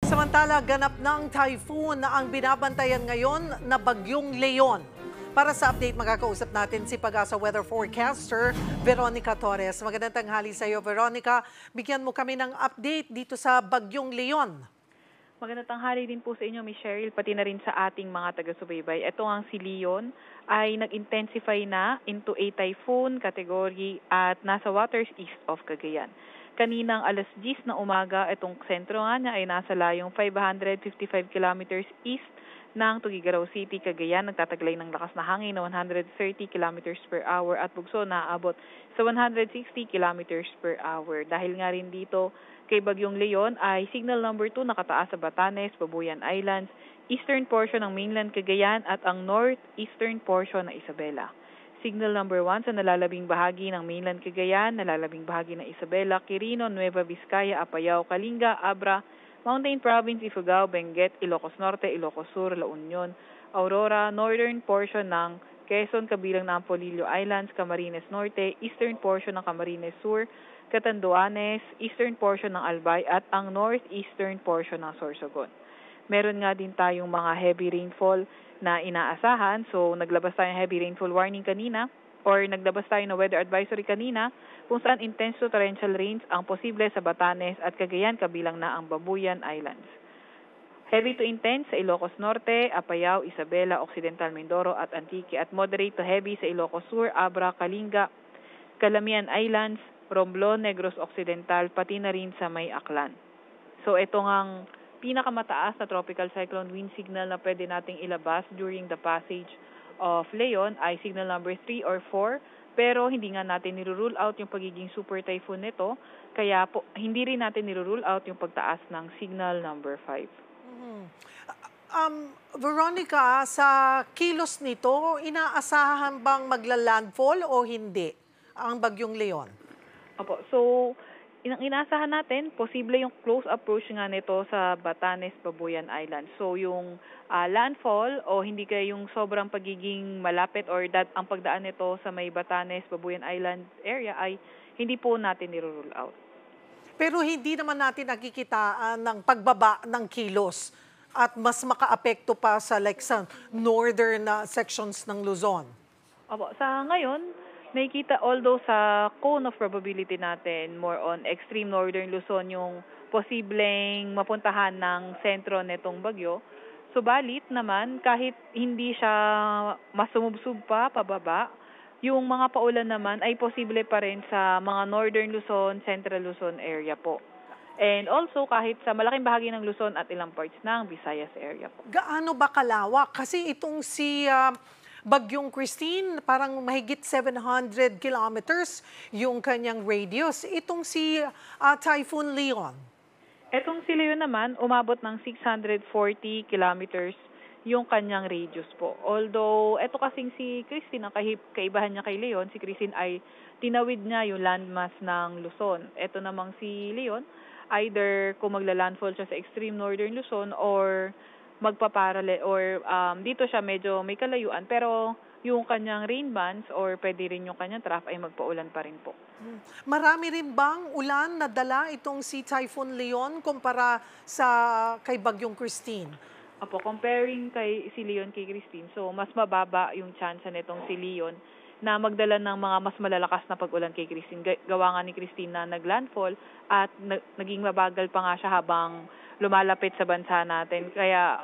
Samantala, ganap ng typhoon na ang binabantayan ngayon na Bagyong Leon. Para sa update, makakausap natin si Pag-asa weather forecaster Veronica Torres. Magandang tanghali sa iyo, Veronica. Bigyan mo kami ng update dito sa Bagyong Leon. Magandang tanghali din po sa inyo, Miss Cheryl, pati na rin sa ating mga taga-subaybay. Ito ang si Leon ay nag-intensify na into a typhoon category at nasa waters east of Cagayan. Kaninang alas 10 na umaga, itong sentro nga niya ay nasa layong 555 kilometers east ng Tuguegarao City, Cagayan. Nagtataglay ng lakas na hangin na 130 kilometers per hour at bugso na aabot sa 160 kilometers per hour. Dahil nga rin dito kay Bagyong Leon ay signal number 2 nakataas sa Batanes, Babuyan Islands, eastern portion ng mainland Cagayan at ang northeastern portion ng Isabela. Signal number 1 sa nalalabing bahagi ng mainland Cagayan, nalalabing bahagi ng Isabela, Quirino, Nueva Vizcaya, Apayao, Kalinga, Abra, Mountain Province, Ifugao, Benguet, Ilocos Norte, Ilocos Sur, La Union, Aurora, northern portion ng Quezon kabilang ng Polillo Islands, Camarines Norte, eastern portion ng Camarines Sur, Catanduanes, eastern portion ng Albay at ang northeastern portion ng Sorsogon. Meron nga din tayong mga heavy rainfall na inaasahan. So, naglabas tayo ng heavy rainfall warning kanina or naglabas tayo ng weather advisory kanina kung saan intense to torrential rains ang posible sa Batanes at Cagayan kabilang na ang Babuyan Islands. Heavy to intense sa Ilocos Norte, Apayao, Isabela, Occidental Mindoro at Antique at moderate to heavy sa Ilocos Sur, Abra, Kalinga, Calamian Islands, Romblon, Negros Occidental, pati na rin sa May Aklan. So ito ngang pinakamataas na tropical cyclone wind signal na pwede nating ilabas during the passage of Leon ay signal number 3 or 4, pero hindi nga natin nirule out yung pagiging super typhoon nito, kaya po, hindi rin natin nirule out yung pagtaas ng signal number 5. Veronica, sa kilos nito, inaasahan bang magla-landfall o hindi ang Bagyong Leon? Opo, so inaasahan natin, posible yung close approach nga nito sa Batanes, Babuyan Island. So yung landfall o hindi kaya yung sobrang pagiging malapit or ang pagdaan nito sa may Batanes, Babuyan Island area ay hindi po natin nirule out. Pero hindi naman natin nakikitaan ng pagbaba ng kilos at mas makaapekto pa sa sa northern sections ng Luzon. Opo, sa ngayon, nakikita although sa cone of probability natin, more on extreme northern Luzon yung posibleng mapuntahan ng sentro netong bagyo. Subalit naman, kahit hindi siya masumubsub pa, pababa, yung mga paulan naman ay posible pa rin sa mga northern Luzon, central Luzon area po. And also kahit sa malaking bahagi ng Luzon at ilang parts ng Visayas area po. Gaano ba kalawak? Kasi itong si Bagyong Christine, parang mahigit 700 kilometers yung kanyang radius. Itong si Typhoon Leon. Etong si Leon naman, umabot ng 640 kilometers yung kanyang radius po. Although, eto kasing si Christine, ang kaibahan niya kay Leon, si Christine ay tinawid niya yung landmass ng Luzon. Eto namang si Leon, either kung magla-landfall siya sa extreme northern Luzon or magpaparallel or dito siya medyo may kalayuan pero yung kanyang rain bands or pwede rin yung kanyang trough ay magpaulan pa rin po. Marami rin bang ulan na dala itong si Typhoon Leon kumpara sa kay Bagyong Christine? Apo, comparing kay si Leon kay Christine, so mas mababa yung chance nitong si Leon na magdala ng mga mas malalakas na pag-ulan kay Christine. Gawa nga ni Christine na naglandfall at naging mabagal pa nga siya habang lumalapit sa bansa natin. Kaya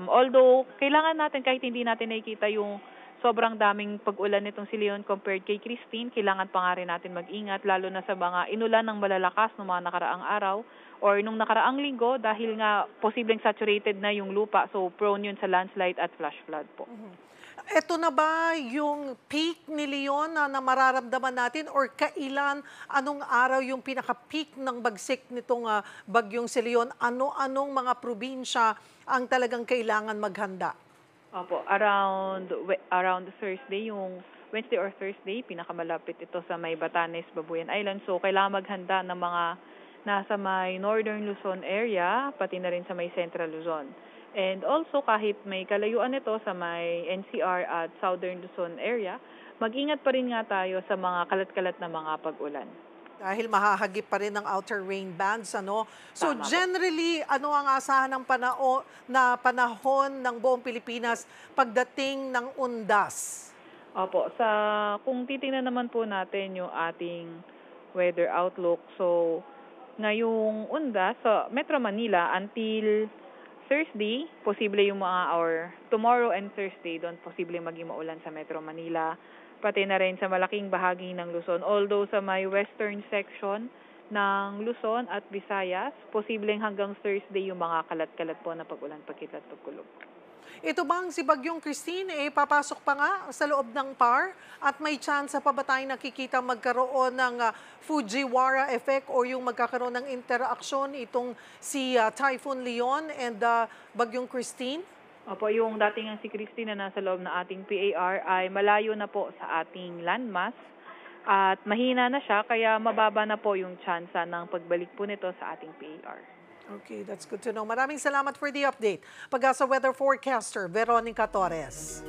although kailangan natin kahit hindi natin nakikita yung sobrang daming pag-ulan nitong si Leon compared kay Christine, kailangan pa nga rin natin mag-ingat lalo na sa mga inulan ng malalakas ng mga nakaraang araw or nung nakaraang linggo dahil nga posibleng saturated na yung lupa, so prone yun sa landslide at flash flood po. Ito na ba yung peak ni Leon na mararamdaman natin or kailan, anong araw yung pinaka-peak ng bagsik nitong bagyong si Leon? Ano-anong mga probinsya ang talagang kailangan maghanda? Opo, around Thursday, yung Wednesday or Thursday, pinakamalapit ito sa may Batanes, Babuyan Island. So, kailangan maghanda ng mga nasa may northern Luzon area, pati na rin sa may central Luzon. And also, kahit may kalayuan ito sa may NCR at southern Luzon area, mag-ingat pa rin nga tayo sa mga kalat-kalat na mga pag-ulan. Dahil mahahagip pa rin ng outer rain bands, ano? So Tama po. generally, ano ang asahan ng panahon ng buong Pilipinas pagdating ng undas? Opo, kung titingnan naman po natin yung ating weather outlook, so ngayong undas sa Metro Manila until Thursday, posible yung tomorrow and Thursday, doon posible maging maulan sa Metro Manila, pati na rin sa malaking bahagi ng Luzon. Although sa may western section ng Luzon at Visayas, posibleng hanggang Thursday yung mga kalat-kalat po na pag-ulan, pagkitlat, pagkulog. Ito bang si Bagyong Christine, papasok pa nga sa loob ng PAR at may chance pa ba tayong nakikita magkaroon ng Fujiwara effect o yung magkakaroon ng interaksyon itong si Typhoon Leon and Bagyong Christine? Opo, yung dating ang si Christine na nasa loob ng ating PAR ay malayo na po sa ating landmass at mahina na siya kaya mababa na po yung tsansa ng pagbalik po nito sa ating PAR. Okay, that's good to know. Maraming salamat for the update. Pag-asa weather forecaster, Veronica Torres.